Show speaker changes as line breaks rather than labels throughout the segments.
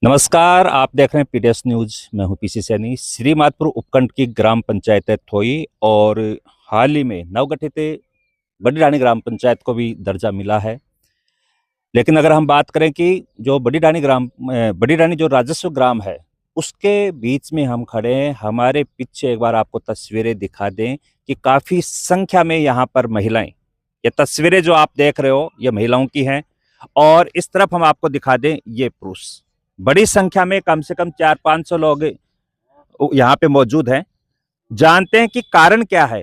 नमस्कार, आप देख रहे हैं पीडीएस न्यूज। मैं हूं पीसी सैनी। श्रीमाधपुर उपखंड की ग्राम पंचायत है थोई और हाल ही में नवगठित बड़ी रानी ग्राम पंचायत को भी दर्जा मिला है। लेकिन अगर हम बात करें कि जो बड़ी रानी जो राजस्व ग्राम है, उसके बीच में हम खड़े हैं। हमारे पीछे एक बार आपको तस्वीरें दिखा दें कि काफी संख्या में यहाँ पर महिलाएं, ये तस्वीरें जो आप देख रहे हो ये महिलाओं की हैं। और इस तरफ हम आपको दिखा दें ये पुरुष। बड़ी संख्या में कम से कम 400-500 लोग यहाँ पे मौजूद हैं। जानते हैं कि कारण क्या है,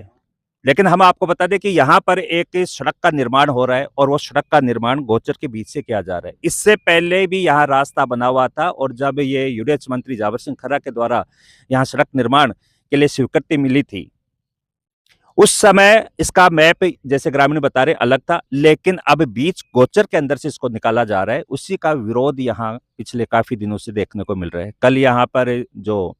लेकिन हम आपको बता दें कि यहाँ पर एक सड़क का निर्माण हो रहा है और वो सड़क का निर्माण गोचर के बीच से किया जा रहा है। इससे पहले भी यहाँ रास्ता बना हुआ था और जब ये यूडीएच मंत्री जावर सिंह खर्रा के द्वारा यहाँ सड़क निर्माण के लिए स्वीकृति मिली थी, उस समय इसका मैप जैसे ग्रामीण बता रहे अलग था, लेकिन अब बीच गोचर के अंदर से इसको निकाला जा रहा है। उसी का विरोध यहाँ पिछले काफी दिनों से देखने को मिल रहा है। कल यहाँ पर जो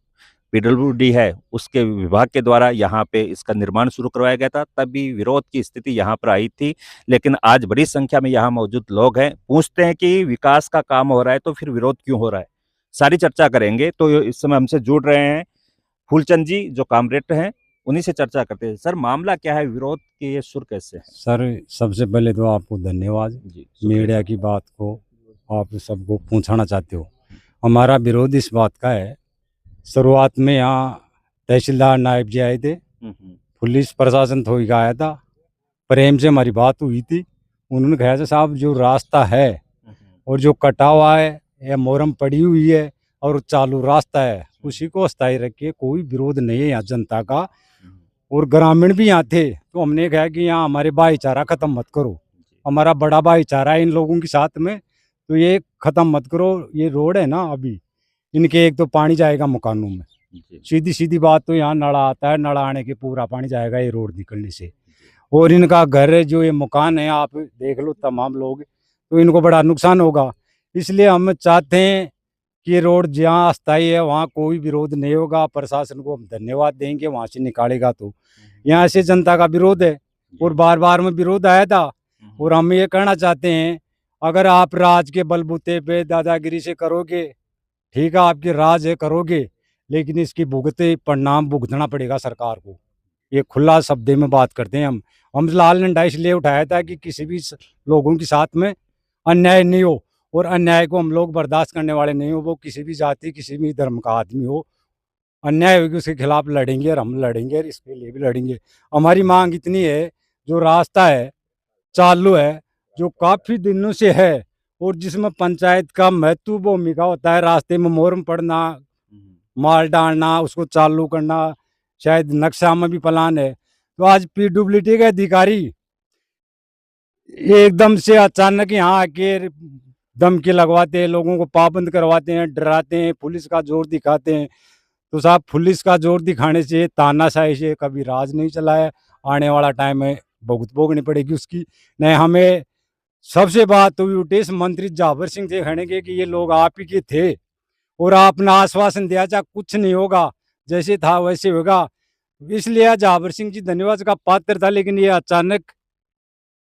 पीडब्ल्यूडी है उसके विभाग के द्वारा यहाँ पे इसका निर्माण शुरू करवाया गया था, तब भी विरोध की स्थिति यहाँ पर आई थी। लेकिन आज बड़ी संख्या में यहाँ मौजूद लोग हैं, पूछते हैं कि विकास का काम हो रहा है तो फिर विरोध क्यों हो रहा है। सारी चर्चा करेंगे। तो इस समय हमसे जुड़ रहे हैं फूलचंद जी, जो कामरेड हैं, उन्हीं से चर्चा करते हैं। सर, मामला क्या है, विरोध के ये सुर कैसे है?
सर, सबसे पहले तो आपको धन्यवाद।
जी,
मीडिया की बात को आप सबको पहुंचाना चाहते हो। हमारा विरोध इस बात का है, शुरुआत में यहाँ तहसीलदार नायब जी आए थे, पुलिस प्रशासन थोड़ी का आया था, प्रेम से हमारी बात हुई थी। उन्होंने कहा था साहब जो रास्ता है और जो कटा हुआ है या मोरम पड़ी हुई है और चालू रास्ता है उसी को अस्थायी रखिए, कोई विरोध नहीं है यहाँ जनता का। और ग्रामीण भी यहाँ थे तो हमने कहा कि यहाँ हमारे भाईचारा खत्म मत करो, हमारा बड़ा भाईचारा है इन लोगों के साथ में, तो ये खत्म मत करो। ये रोड है ना, अभी इनके एक तो पानी जाएगा मकानों में, सीधी सीधी बात। तो यहाँ नड़ा आता है, नड़ा आने के पूरा पानी जाएगा ये रोड निकलने से। और इनका घर है, जो ये मकान है आप देख लो तमाम लोग, तो इनको बड़ा नुकसान होगा। इसलिए हम चाहते हैं कि ये रोड जहाँ अस्थायी है वहाँ कोई विरोध नहीं होगा। प्रशासन को हम धन्यवाद देंगे, वहाँ से निकालेगा। तो यहाँ से जनता का विरोध है और बार बार में विरोध आया था। और हम ये कहना चाहते हैं, अगर आप राज के बलबूते पे दादागिरी से करोगे, ठीक है आपकी राज है करोगे, लेकिन इसकी भुगते परिणाम भुगतना पड़ेगा सरकार को। ये खुला शब्द में बात करते हैं हम लाल डंडा इसलिए उठाया था कि किसी भी लोगों के साथ में अन्याय नहीं हो, और अन्याय को हम लोग बर्दाश्त करने वाले नहीं हो। वो किसी भी जाति किसी भी धर्म का आदमी हो, अन्याय होगी उसके खिलाफ लड़ेंगे और हम लड़ेंगे और इसके लिए भी लड़ेंगे। हमारी मांग इतनी है, जो रास्ता है चालू है, जो काफ़ी दिनों से है और जिसमें पंचायत का महत्व भूमिका होता है, रास्ते में मोरम पड़ना, माल डालना, उसको चालू करना, शायद नक्शा में भी प्लान है। तो आज पीडब्ल्यूडी के अधिकारी एकदम से अचानक यहाँ आके धमकी लगवाते हैं, लोगों को पाबंद करवाते हैं, डराते हैं, पुलिस का जोर दिखाते हैं। तो साहब पुलिस का जोर दिखाने से, तानाशाही से कभी राज नहीं चला है। आने वाला टाइम में भुगत भोगनी पड़ेगी उसकी। नहीं, हमें सबसे बात तो यूटेश मंत्री जावर सिंह से कहने कि ये लोग आप ही के थे और आपने आश्वासन दिया था कुछ नहीं होगा, जैसे था वैसे होगा। इसलिए जावर सिंह जी धन्यवाद का पात्र था, लेकिन ये अचानक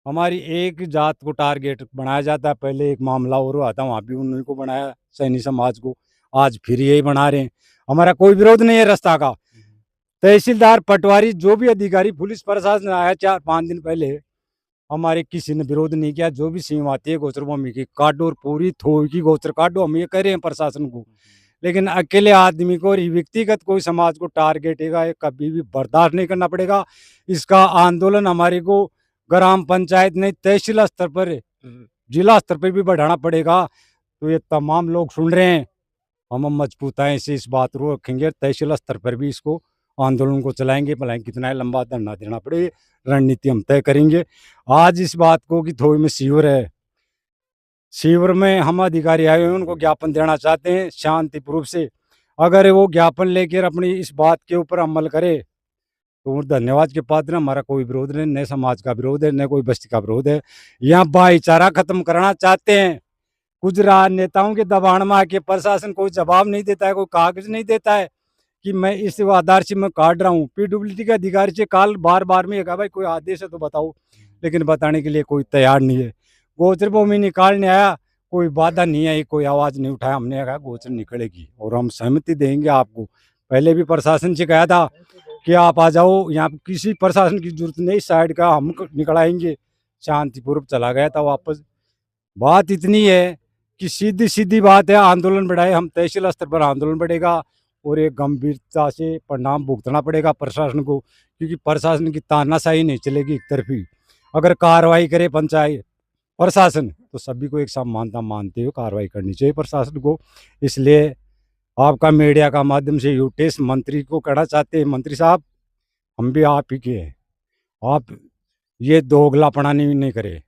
हमारी एक जात को टारगेट बनाया जाता है। पहले एक मामला और हुआ था, वहाँ भी उन्हीं को बनाया, सैनी समाज को। आज फिर यही बना रहे हैं। हमारा कोई विरोध नहीं है रास्ता का। तहसीलदार पटवारी जो भी अधिकारी पुलिस प्रशासन आया 4-5 दिन पहले, हमारे किसी ने विरोध नहीं किया। जो भी सीम आती है गोचर भूमि की काटो और पूरी थोड़ी की गोचर काटो, हम ये कह रहे हैं प्रशासन को। लेकिन अकेले आदमी को और व्यक्तिगत कोई समाज को टारगेट है कभी भी बर्दाश्त नहीं करना पड़ेगा। इसका आंदोलन हमारे को ग्राम पंचायत नहीं, तहसील स्तर पर, जिला स्तर पर भी बढ़ाना पड़ेगा। तो ये तमाम लोग सुन रहे हैं, हम मजबूताई से इस बात को रखेंगे। तहसील स्तर पर भी इसको आंदोलन को चलाएंगे, भले कितना लंबा धरना देना पड़े, रणनीति हम तय करेंगे। आज इस बात को कि थोड़ी में शिविर है, शिविर में हम अधिकारी आए हुए उनको ज्ञापन देना चाहते हैं शांतिपूर्वक से। अगर वो ज्ञापन लेकर अपनी इस बात के ऊपर अमल करे तो धन्यवाद के पात्र। हमारा कोई विरोध नहीं, न समाज का विरोध है, न कोई बस्ती का विरोध है। यहाँ भाईचारा खत्म करना चाहते हैं। कुछ नेताओं के दबाव में आके प्रशासन कोई जवाब नहीं देता है, कोई कागज नहीं देता है कि मैं इस आधार से मैं काट रहा हूँ। पीडब्ल्यूडी के अधिकारी से काल बार बार में कहा भाई कोई आदेश है तो बताओ, लेकिन बताने के लिए कोई तैयार नहीं है। गोचर भूमि निकालने आया, कोई बाधा नहीं आई, कोई आवाज़ नहीं उठाया। हमने कहा गोचर निकलेगी और हम सहमति देंगे आपको। पहले भी प्रशासन से कहा था कि आप आ जाओ, यहाँ पे किसी प्रशासन की जरूरत नहीं, साइड का हम निकल आएंगे। शांतिपूर्वक चला गया था वापस। बात इतनी है कि सीधी सीधी बात है, आंदोलन बढ़ाए, हम तहसील स्तर पर आंदोलन बढ़ेगा और एक गंभीरता से परिणाम भुगतना पड़ेगा प्रशासन को, क्योंकि प्रशासन की तानाशाही नहीं चलेगी एक तरफी। अगर कार्रवाई करे पंचायत प्रशासन तो सभी को एक समानता मानते हुए कार्रवाई करनी चाहिए प्रशासन को। इसलिए आपका मीडिया का माध्यम से यूटेस मंत्री को कहना चाहते हैं, मंत्री साहब हम भी आप ही के हैं, आप ये दोगलापना नहीं करे,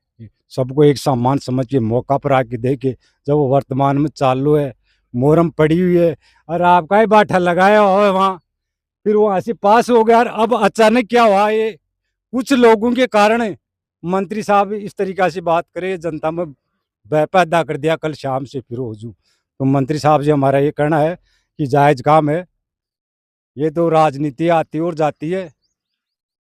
सबको एक सम्मान समझ के मौका पर आके देखे। जब वो वर्तमान में चालू है, मोहरम पड़ी हुई है और आपका ही बाठा लगाया हुआ है वहाँ, फिर वहाँ से पास हो गया और अब अचानक क्या हुआ, ये कुछ लोगों के कारण मंत्री साहब इस तरीका से बात करे, जनता में भय पैदा कर दिया। कल शाम से फिर हो जू तो मंत्री साहब से हमारा ये कहना है कि जायज़ काम है, ये तो राजनीति आती और जाती है।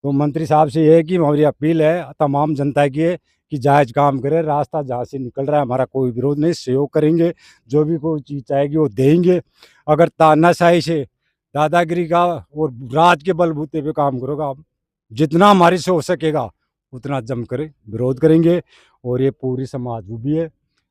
तो मंत्री साहब से ये है कि हमारी अपील है तमाम जनता की है कि जायज़ काम करे, रास्ता जहाँ से निकल रहा है हमारा कोई विरोध नहीं, सहयोग करेंगे, जो भी कोई चीज़ चाहेगी वो देंगे। अगर तानाशाही से, दादागिरी का और राज के बलबूते पे काम करोगा, जितना हमारे से हो सकेगा उतना जम कर विरोध करेंगे। और ये पूरी समाज भी है,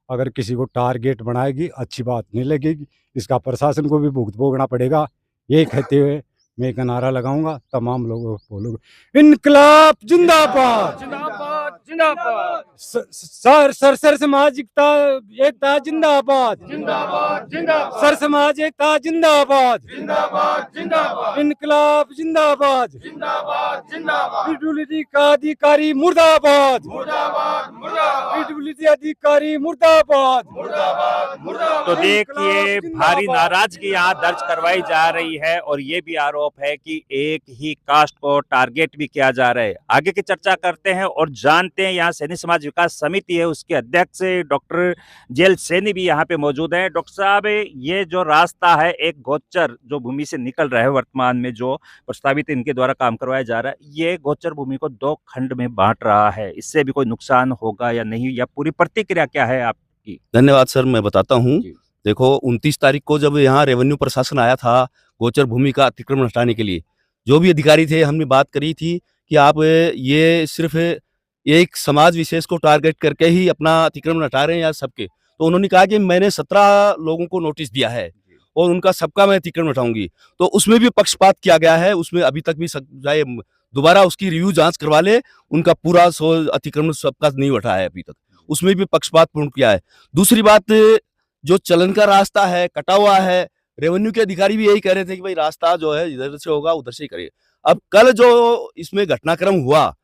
अगर किसी को टारगेट बनाएगी अच्छी बात नहीं लगेगी, इसका प्रशासन को भी भुगत भोगना पड़ेगा। ये कहते हुए मैं एक नारा लगाऊंगा, तमाम लोगों को बोलूंगा, इनकलाब जिंदाबाद,
जिंदाबाद जिंदाबाद
सर सामाजिकता एकता जिंदाबाद,
जिंदाबाद जिंदाबाद
सर समाज एकता जिंदाबाद,
जिंदाबाद जिंदाबाद
इनकलाब जिंदाबाद,
जिंदाबाद जिंदाबाद
पीडब्ल्यूडी का अधिकारी मुर्दाबाद,
मुर्दाबाद मुर्दाबाद
पीडब्ल्यूडी अधिकारी मुर्दाबाद,
मुर्दाबाद मुर्दाबाद।
तो देखिए भारी नाराजगी यहाँ दर्ज करवाई जा रही है और ये भी आरोप है कि एक ही कास्ट को टारगेट भी किया जा रहा है। आगे की चर्चा करते हैं और जानते हैं, यहाँ सैनी समाज विकास समिति है उसके अध्यक्ष डॉक्टर जेल सैनी भी यहाँ पे मौजूद हैं। डॉक्टर साहब, ये जो रास्ता है एक गोचर जो भूमि से निकल रहा है, वर्तमान में जो प्रस्तावित इनके द्वारा काम करवाया जा रहा है, ये गोचर भूमि को 2 खंड में बांट रहा है, इससे भी कोई नुकसान होगा या नहीं, या पूरी प्रतिक्रिया क्या है आपकी?
धन्यवाद सर, मैं बताता हूँ।
जी।
देखो 29 तारीख को जब यहाँ रेवेन्यू प्रशासन आया था गोचर भूमि का अतिक्रमण हटाने के लिए, जो भी अधिकारी थे हमने बात करी थी कि आप ये सिर्फ एक समाज विशेष को टारगेट करके ही अपना अतिक्रमण हटा रहे हैं या सबके। तो उन्होंने कहा कि मैंने 17 लोगों को नोटिस दिया है और उनका सबका मैं अतिक्रमण हटाऊंगी। तो उसमें भी पक्षपात किया गया है, उसमें अभी तक भी चाहे दोबारा उसकी रिव्यू जांच करवा ले, उनका पूरा अतिक्रमण सबका नहीं उठा है अभी तक, उसमें भी पक्षपात पूर्ण किया है। दूसरी बात, जो चलन का रास्ता है कटा हुआ है, रेवेन्यू के अधिकारी भी यही कह रहे थे कि भाई रास्ता जो है इधर से होगा उधर से ही करिए। अब कल जो इसमें घटनाक्रम हुआ,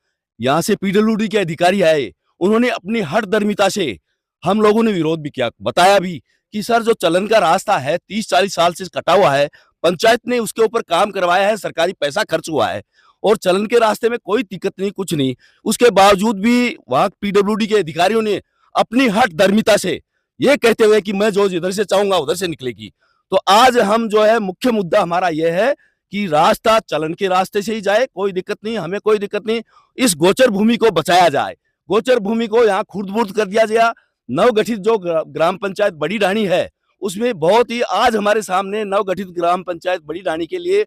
यहाँ से पीडब्ल्यूडी के अधिकारी आए, उन्होंने अपनी हठधर्मिता से, हम लोगों ने विरोध भी किया, बताया भी कि सर जो चलन का रास्ता है 30-40 साल से कटा हुआ है, पंचायत ने उसके ऊपर काम करवाया है, सरकारी पैसा खर्च हुआ है और चलन के रास्ते में कोई दिक्कत नहीं, कुछ नहीं। उसके बावजूद भी वहां पीडब्ल्यूडी के अधिकारियों ने अपनी हठधर्मिता से ये कहते हुए कि मैं जो इधर से चाहूंगा उधर से निकलेगी। तो आज हम जो है मुख्य मुद्दा हमारा यह है कि रास्ता चलन के रास्ते से ही जाए, कोई दिक्कत नहीं, हमें कोई दिक्कत नहीं, इस गोचर भूमि को बचाया जाए। गोचर भूमि को यहाँ खुर्द-बुर्द कर दिया गया। नवगठित जो ग्राम पंचायत बड़ी ढाणी है, उसमें बहुत ही आज हमारे सामने नवगठित ग्राम पंचायत बड़ी ढाणी के लिए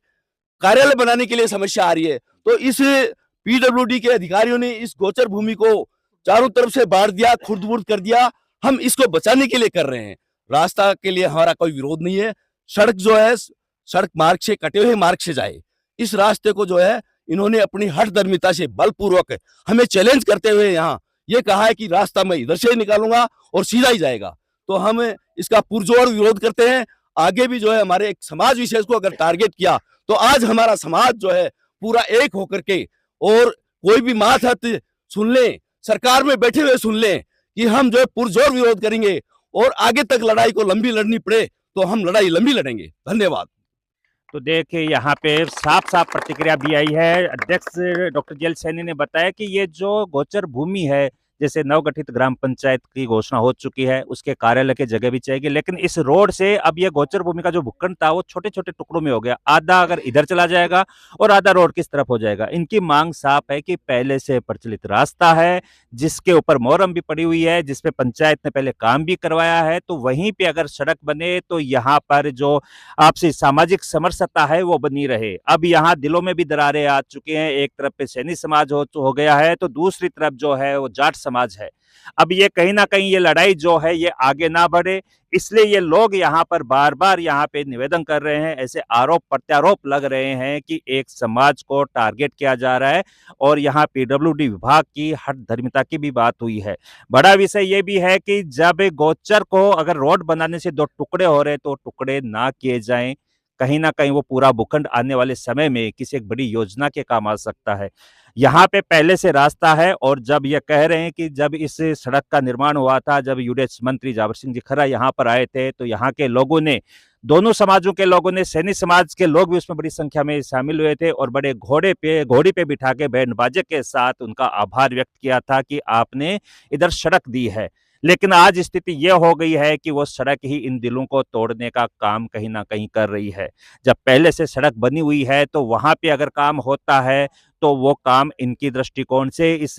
कार्यालय बनाने के लिए समस्या आ रही है। तो इस पीडब्ल्यूडी के अधिकारियों ने इस गोचर भूमि को चारों तरफ से बांट दिया, खुर्द-बुर्द कर दिया। हम इसको बचाने के लिए कर रहे हैं, रास्ता के लिए हमारा कोई विरोध नहीं है। सड़क जो है सड़क मार्ग से, कटे हुए मार्ग से जाए, इस रास्ते को जो है इन्होंने अपनी हठधर्मिता से बलपूर्वक हमें चैलेंज करते हुए यहाँ ये कहा है कि रास्ता मैं इधर से ही निकालूंगा और सीधा ही जाएगा। तो हम इसका पुरजोर विरोध करते हैं। आगे भी जो है हमारे एक समाज विशेष को अगर टारगेट किया तो आज हमारा समाज जो है पूरा एक होकर के, और कोई भी मातहत सुन ले, सरकार में बैठे हुए सुन ले कि हम जो है पुरजोर विरोध करेंगे और आगे तक लड़ाई को लंबी लड़नी पड़े तो हम लड़ाई लंबी लड़ेंगे। धन्यवाद।
तो देखिए यहाँ पे साफ साफ प्रतिक्रिया भी आई है। अध्यक्ष डॉक्टर जेल सैनी ने बताया कि ये जो गोचर भूमि है जैसे नवगठित ग्राम पंचायत की घोषणा हो चुकी है, उसके कार्यालय की जगह भी चाहिए, लेकिन इस रोड से अब ये गोचर भूमि का जो भूखंड था वो छोटे छोटे टुकड़ों में हो गया, आधा अगर इधर चला जाएगा और आधा रोड किस तरफ हो जाएगा। इनकी मांग साफ है कि पहले से प्रचलित रास्ता है जिसके ऊपर मोहरम भी पड़ी हुई है, जिसपे पंचायत ने पहले काम भी करवाया है, तो वहीं पे अगर सड़क बने तो यहाँ पर जो आपसी सामाजिक समरसता है वो बनी रहे। अब यहाँ दिलों में भी दरारें आ चुकी हैं, एक तरफ पे सैनी समाज हो गया है तो दूसरी तरफ जो है वो जाट समाज है। अब ये कहीं ना कहीं ये लड़ाई जो है ये आगे ना बढ़े, इसलिए ये लोग यहाँ पर बार बार यहाँ पे निवेदन कर रहे हैं, ऐसे आरोप प्रत्यारोप लग रहे हैं कि एक समाज को टारगेट किया जा रहा है और यहाँ पीडब्ल्यूडी विभाग की हठधर्मिता की भी बात हुई है। बड़ा विषय ये भी है कि जब गोचर को अगर रोड बनाने से दो टुकड़े हो रहे तो टुकड़े ना किए जाएं, कहीं ना कहीं वो पूरा भूखंड आने वाले समय में किसी एक बड़ी योजना के काम आ सकता है। यहाँ पे पहले से रास्ता है और जब ये कह रहे हैं कि जब इस सड़क का निर्माण हुआ था, जब यूडीएच मंत्री जावर सिंह जी खरा यहाँ पर आए थे तो यहाँ के लोगों ने, दोनों समाजों के लोगों ने, सैनी समाज के लोग भी उसमें बड़ी संख्या में शामिल हुए थे और बड़े घोड़ी पे बिठा के बैंड बाजे के साथ उनका आभार व्यक्त किया था कि आपने इधर सड़क दी है। लेकिन आज स्थिति यह हो गई है कि वो सड़क ही इन दिलों को तोड़ने का काम कहीं ना कहीं कर रही है। जब पहले से सड़क बनी हुई है तो वहां पे अगर काम होता है तो वो काम इनकी दृष्टिकोण से इस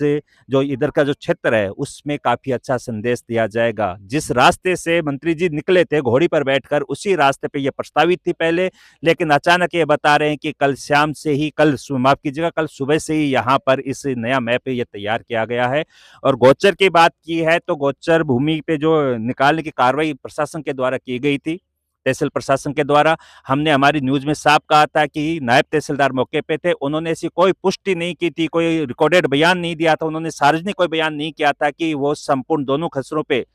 जो इधर का जो क्षेत्र है उसमें काफी अच्छा संदेश दिया जाएगा। जिस रास्ते से मंत्री जी निकले थे घोड़ी पर बैठकर, उसी रास्ते पे ये प्रस्तावित थी पहले, लेकिन अचानक ये बता रहे हैं कि कल शाम से ही, माफ कीजिएगा, कल सुबह से ही यहाँ पर इस नया मैप ये तैयार किया गया है। और गोचर की बात की है तो गोचर भूमि पे जो निकालने की कार्रवाई प्रशासन के द्वारा की गई थी, तहसील प्रशासन के द्वारा, हमने हमारी न्यूज में साफ कहा था कि नायब तहसीलदार मौके पे थे, उन्होंने ऐसी कोई पुष्टि नहीं की थी, कोई रिकॉर्डेड बयान नहीं दिया था, उन्होंने सार्वजनिक कोई बयान नहीं किया था कि वो संपूर्ण दोनों खसरों पे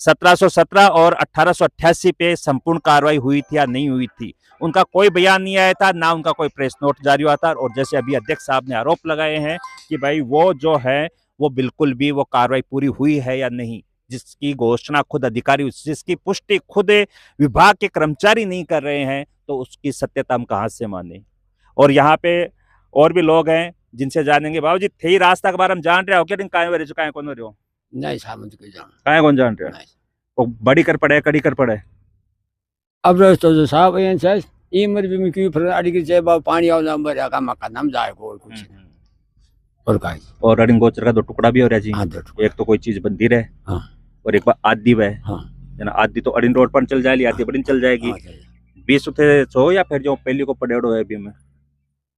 1717 और 1888 पे संपूर्ण कार्रवाई हुई थी या नहीं हुई थी। उनका कोई बयान नहीं आया था, ना उनका कोई प्रेस नोट जारी हुआ था। और जैसे अभी अध्यक्ष साहब ने आरोप लगाए हैं कि भाई वो जो है वो बिल्कुल भी वो कार्रवाई पूरी हुई है या नहीं, जिसकी घोषणा खुद अधिकारी, जिसकी पुष्टि खुद विभाग के कर्मचारी नहीं कर रहे हैं, तो उसकी सत्यता हम कहाँ से माने। और यहाँ पे और भी लोग हैं जिनसे जानेंगे। बाबू जी, थे ही रास्ता के बारे में जान रहे हो क्या? काहे वरे जो काहे कौन रहे हो?
नहीं सामंत के जान
काहे कौन जान रहे हो?
नहीं।
वो बड़ी कर पड़े, कड़ी कर पड़े।
अब रस्तो जो साहब ये से ई मर भी क्यों फिर अड़ी के जे बा पानी आओ ना मर का मका नाम जाए को कुछ नहीं। और का
और रडिंग गोचर का दो टुकड़ा भी हो रहा जी।
हां
एक तो कोई चीज बनती रहे,
हां,
और एक बार आदि वह,
हां,
है ना, आदि तो अडिन रोड पर चल जाएगी, आदि बड़ी चल जाएगी। 20 उथे सो या फिर जो पहली को पड़ेड़ो है अभी में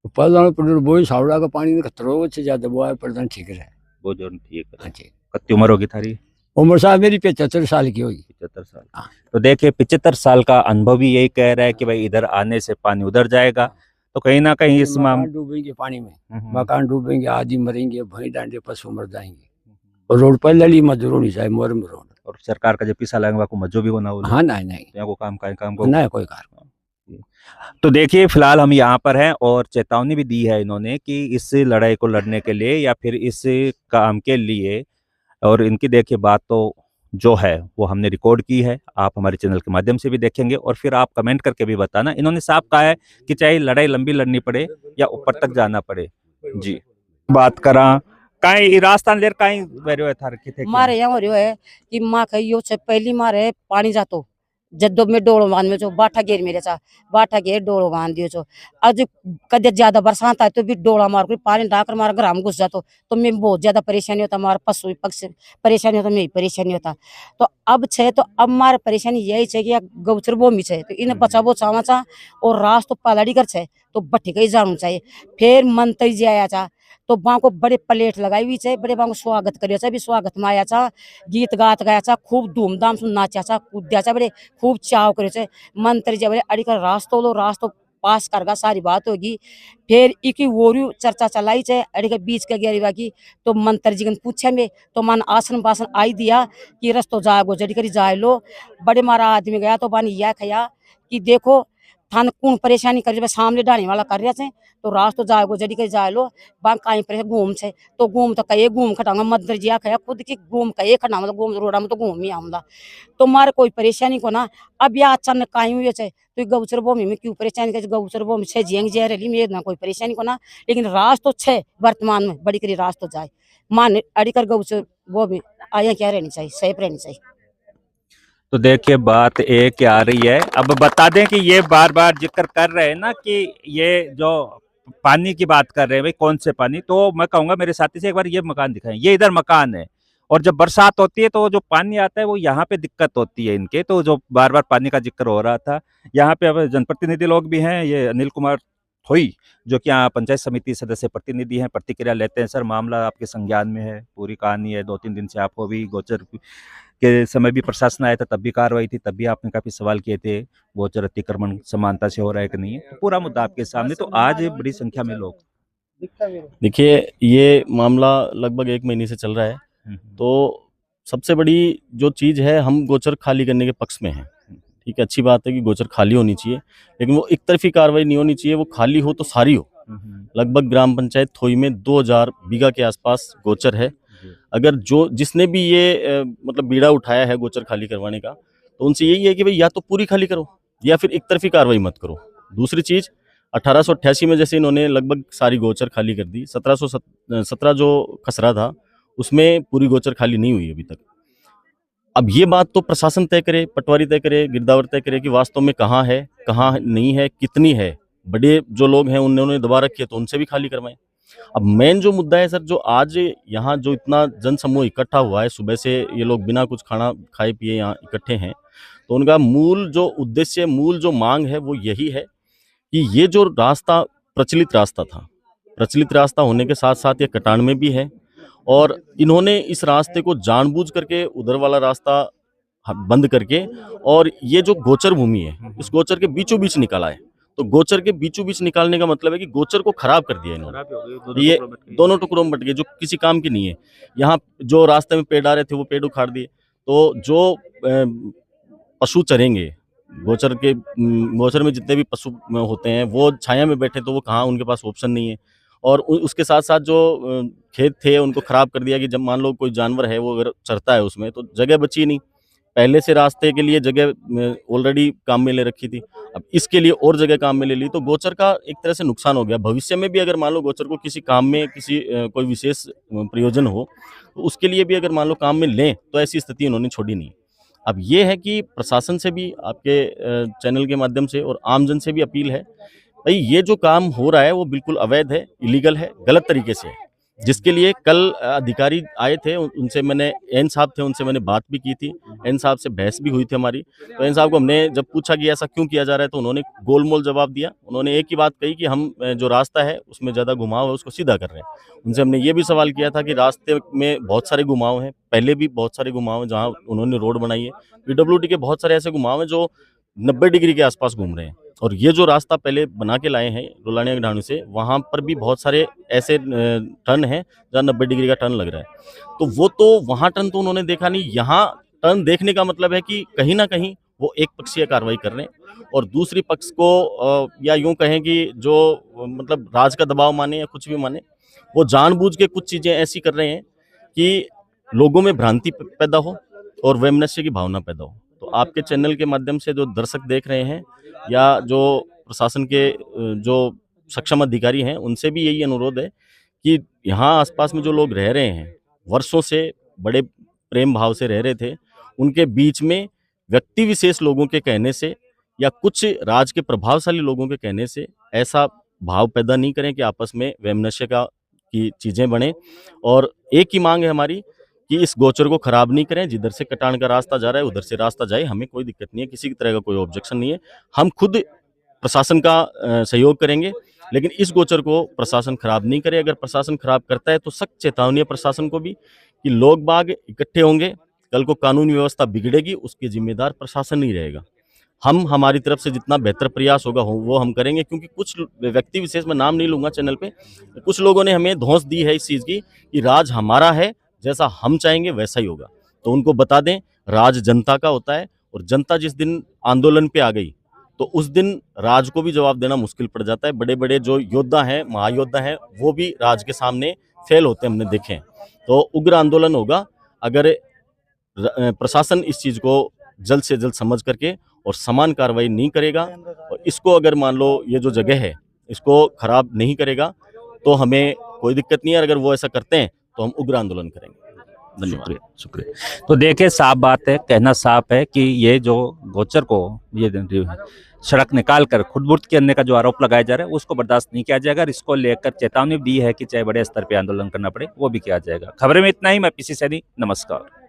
पहला पर बोई सावड़ा का पानी खतरो से ज्यादा वो है प्रधान ठीक है।
वो जो ठीक है।
हां जी।
कितनी उम्र होगी थारी?
उम्र साहब मेरी 75 साल की होगी।
75 साल।
हाँ।
तो देखिए 75 साल का अनुभव ही यही कह रहा है कि भाई इधर आने से पानी उधर जाएगा, तो कहीं ना कहीं इस
मकान डूबेंगे पानी में,
हम्म।
मकान डूबेंगे, आदि मरेंगे, भई डांडे पशु मर जाएंगे। और रोड पर लली मजदूर नहीं जाए मोर में रोड।
और सरकार का जो पैसा लगेगा को मजो भी होना होगा।
हाँ नहीं
यहाँ को काम को
नहीं कोई कार।
तो देखिए फिलहाल हम यहाँ पर हैं और चेतावनी भी दी है इन्होंने कि इस लड़ाई को लड़ने के लिए या फिर इस काम के लिए, और इनकी देखिए बात तो जो है वो हमने रिकॉर्ड की है, आप हमारे चैनल के माध्यम से भी देखेंगे और फिर आप कमेंट करके भी बताना। इन्होंने साफ कहा है कि चाहे लड़ाई लंबी लड़नी पड़े या ऊपर तक जाना पड़े। जी बात करा काई रास्ता लेर काई वेरो है थार किथे
मारे यहाँ हो रही है कि माँ कहियो से पहली मारे पानी जातो जद्दो में डोलो बांध में जो बाठा घेर मेरे चा बाठा घेर डोलो बांध दियो जो आज कदे ज्यादा बरसात आए तो भी डोला मार कर पानी डाकर मारा घर में घुस जातो तो मैं बहुत ज्यादा परेशानी होता, हमारा पशु पक्षी परेशानी होता, मैं परेशानी होता। तो अब छे तो अब हमारे परेशानी यही है कि गौचर भूमि छे तो इन्हें बचावो चावा चा और रास तो पलाड़ी कर छे तो बठी गई जानू चाहिए। फिर मंत्री जी आया चा तो वहाँ को बड़े प्लेट लगाई हुई है, बड़े वहाँ को स्वागत करियो भी स्वागत में आया था, गीत गात गाया था, खूब धूमधाम से नाचा था, कूद्या था, बड़े खूब चाव करियो। मंत्री जी बड़े अड़कर रास्तो लो रास्तो पास करगा सारी बात होगी। फिर इकी वोरू चर्चा चलाई है अड़के बीच के गैरिवा की। तो मंत्री जी ने पूछे में तो मन आसन पासन आई दिया कि रस्तो जाए गो जड़ी करी जाए लो। बड़े मारा आदमी गया तो बानी यह खया कि देखो थान कौन परेशानी कर सामने डालने वाला कर रहे तो रास्तो जाए गो जड़ी कर जाए लो बांग कहीं पर घूम से तो घूम तो कहे घूम खटाऊंगा मंत्री जी खया खुद की घूम कहे खटाऊंगा घूम रोडा में तो घूम ही आऊंगा तो मारे कोई परेशानी को ना। अब यह अचानक कहीं हुए तो गौचर भूमि में क्यों परेशानी कर गौचर भूमि छे जियंग जय रही में ना कोई परेशानी को ना, लेकिन रास तो छे वर्तमान में बड़ी करी रास तो जाए मान अड़ी कर गौ चो वो भी आया क्या रहनी चाहिए, सेफ रहनी चाहिए।
तो देखिए बात एक आ रही है। अब बता दें कि ये बार बार जिक्र कर रहे हैं ना कि ये जो पानी की बात कर रहे हैं भाई कौन से पानी, तो मैं कहूंगा मेरे साथी से एक बार ये मकान दिखाएं, ये इधर मकान है और जब बरसात होती है तो जो पानी आता है वो यहाँ पे दिक्कत होती है इनके, तो जो बार बार पानी का जिक्र हो रहा था यहाँ पे। अब जनप्रतिनिधि लोग भी हैं, ये अनिल कुमार थोई जो कि यहाँ पंचायत समिति सदस्य प्रतिनिधि हैं, प्रतिक्रिया लेते हैं। सर मामला आपके संज्ञान में है, पूरी कहानी है, 2-3 दिन से आपको भी गोचर के समय भी प्रशासन आया था, तब भी कार्रवाई थी, तब भी आपने काफी सवाल किए थे गोचर अतिक्रमण समानता से हो रहा है कि नहीं है, तो पूरा मुद्दा आपके सामने। तो आज बड़ी संख्या में लोग
देखिए ये मामला लगभग 1 महीने से चल रहा है। तो सबसे बड़ी जो चीज़ है, हम गोचर खाली करने के पक्ष में हैं। ठीक है, अच्छी बात है कि गोचर खाली होनी चाहिए, लेकिन वो एक तरफी कार्रवाई नहीं होनी चाहिए। वो खाली हो तो सारी हो। लगभग ग्राम पंचायत थोई में 2000 बीघा के आसपास गोचर है। अगर जो जिसने भी ये मतलब बीड़ा उठाया है गोचर खाली करवाने का, तो उनसे यही है कि भाई या तो पूरी खाली करो या फिर एक तरफी कार्रवाई मत करो। दूसरी चीज़ 1888 में जैसे इन्होंने लगभग सारी गोचर खाली कर दी, 1717 जो खसरा था उसमें पूरी गोचर खाली नहीं हुई अभी तक। अब ये बात तो प्रशासन तय करे, पटवारी तय करे, गिरदावर तय करे कि वास्तव में कहाँ है, कहाँ नहीं है, कितनी है। बड़े जो लोग हैं उन्होंने दबा रखी है तो उनसे भी खाली करवाएं। अब मेन जो मुद्दा है सर, जो आज यहाँ जो इतना जनसमूह इकट्ठा हुआ है, सुबह से ये लोग बिना कुछ खाना खाए पिए यहाँ इकट्ठे हैं, तो उनका मूल जो उद्देश्य, मूल जो मांग है वो यही है कि ये जो रास्ता प्रचलित रास्ता था, प्रचलित रास्ता होने के साथ साथ ये कटान में भी है, और इन्होंने इस रास्ते को जानबूझ करके उधर वाला रास्ता बंद करके और ये जो गोचर भूमि है इस गोचर के बीचों बीच निकाला है। तो गोचर के बीचों बीच निकालने का मतलब है कि गोचर को खराब कर दिया इन्होंने। ये दोनों टुकड़ों में बट गए, जो किसी काम की नहीं है। यहाँ जो रास्ते में पेड़ आ रहे थे वो पेड़ उखाड़ दिए। तो जो पशु चरेंगे, गोचर में जितने भी पशु होते हैं वो छाया में बैठे, तो वो कहाँ, उनके पास ऑप्शन नहीं है। और उसके साथ साथ जो खेत थे उनको खराब कर दिया कि जब मान लो कोई जानवर है वो अगर चरता है उसमें, तो जगह बची नहीं। पहले से रास्ते के लिए जगह ऑलरेडी काम में ले रखी थी, अब इसके लिए और जगह काम में ले ली, तो गोचर का एक तरह से नुकसान हो गया। भविष्य में भी अगर मान लो गोचर को किसी काम में किसी कोई विशेष प्रयोजन हो, तो उसके लिए भी अगर मान लो काम में लें, तो ऐसी स्थिति उन्होंने छोड़ी नहीं। अब ये है कि प्रशासन से भी, आपके चैनल के माध्यम से और आमजन से भी अपील है, भाई ये जो काम हो रहा है वो बिल्कुल अवैध है, इलीगल है, गलत तरीके से है। जिसके लिए कल अधिकारी आए थे, उनसे मैंने, एन साहब थे, उनसे मैंने बात भी की थी, एन साहब से बहस भी हुई थी हमारी। तो एन साहब को हमने जब पूछा कि ऐसा क्यों किया जा रहा है, तो उन्होंने गोलमोल जवाब दिया। उन्होंने एक ही बात कही कि हम जो रास्ता है उसमें ज़्यादा घुमाव है, उसको सीधा कर रहे हैं। उनसे हमने ये भी सवाल किया था कि रास्ते में बहुत सारे घुमाव हैं, पहले भी बहुत सारे घुमाव हैं जहाँ उन्होंने रोड बनाई है। PWD के बहुत सारे ऐसे घुमाव हैं जो 90 डिग्री के आसपास घूम रहे हैं, और ये जो रास्ता पहले बना के लाए हैं रोलानिया ढाणू से, वहाँ पर भी बहुत सारे ऐसे टर्न हैं जहाँ 90 डिग्री का टर्न लग रहा है। तो वो तो वहाँ टर्न तो उन्होंने देखा नहीं। यहाँ टर्न देखने का मतलब है कि कहीं ना कहीं वो एक पक्षीय कार्रवाई कर रहे हैं, और दूसरी पक्ष को या यूं कहें कि जो मतलब राज का दबाव माने या कुछ भी माने, वो जानबूझ के कुछ चीज़ें ऐसी कर रहे हैं कि लोगों में भ्रांति पैदा हो और वैमनस्य की भावना पैदा हो। तो आपके चैनल के माध्यम से जो दर्शक देख रहे हैं या जो प्रशासन के जो सक्षम अधिकारी हैं, उनसे भी यही अनुरोध है कि यहाँ आसपास में जो लोग रह रहे हैं, वर्षों से बड़े प्रेम भाव से रह रहे थे, उनके बीच में व्यक्ति विशेष लोगों के कहने से या कुछ राज के प्रभावशाली लोगों के कहने से ऐसा भाव पैदा नहीं करें कि आपस में वैमनस्य की चीज़ें बने। और एक ही मांग है हमारी कि इस गोचर को खराब नहीं करें। जिधर से कटान का रास्ता जा रहा है उधर से रास्ता जाए, हमें कोई दिक्कत नहीं है, किसी तरह का कोई ऑब्जेक्शन नहीं है। हम खुद प्रशासन का सहयोग करेंगे, लेकिन इस गोचर को प्रशासन खराब नहीं करे। अगर प्रशासन खराब करता है तो सख्त चेतावनी है प्रशासन को भी कि लोग बाग इकट्ठे होंगे, कल को कानून व्यवस्था बिगड़ेगी, उसके जिम्मेदार प्रशासन नहीं रहेगा। हम हमारी तरफ से जितना बेहतर प्रयास होगा वो हम करेंगे, क्योंकि कुछ व्यक्ति विशेष, मैं नाम नहीं लूँगा चैनल पे, कुछ लोगों ने हमें धौंस दी है इस चीज़ की कि राज हमारा है, जैसा हम चाहेंगे वैसा ही होगा। तो उनको बता दें, राज जनता का होता है, और जनता जिस दिन आंदोलन पे आ गई तो उस दिन राज को भी जवाब देना मुश्किल पड़ जाता है। बड़े बड़े जो योद्धा हैं, महायोद्धा हैं, वो भी राज के सामने फेल होते हमने देखे हैं। तो उग्र आंदोलन होगा अगर प्रशासन इस चीज़ को जल्द से जल्द समझ करके और समान कार्रवाई नहीं करेगा, और इसको अगर मान लो ये जो जगह है इसको खराब नहीं करेगा, तो हमें कोई दिक्कत नहीं है। अगर वो ऐसा करते हैं तो हम उग्र आंदोलन करेंगे। धन्यवाद।
शुक्रिया शुक्रिया। तो देखिए साफ बात है, कहना साफ है कि ये जो गोचर को ये सड़क निकाल कर खुदबुर्द करने का जो आरोप लगाया जा रहा है उसको बर्दाश्त नहीं किया जाएगा और इसको लेकर चेतावनी दी है कि चाहे बड़े स्तर पे आंदोलन करना पड़े वो भी किया जाएगा। खबरें में इतना ही। मैं पीसी सैनी, नमस्कार।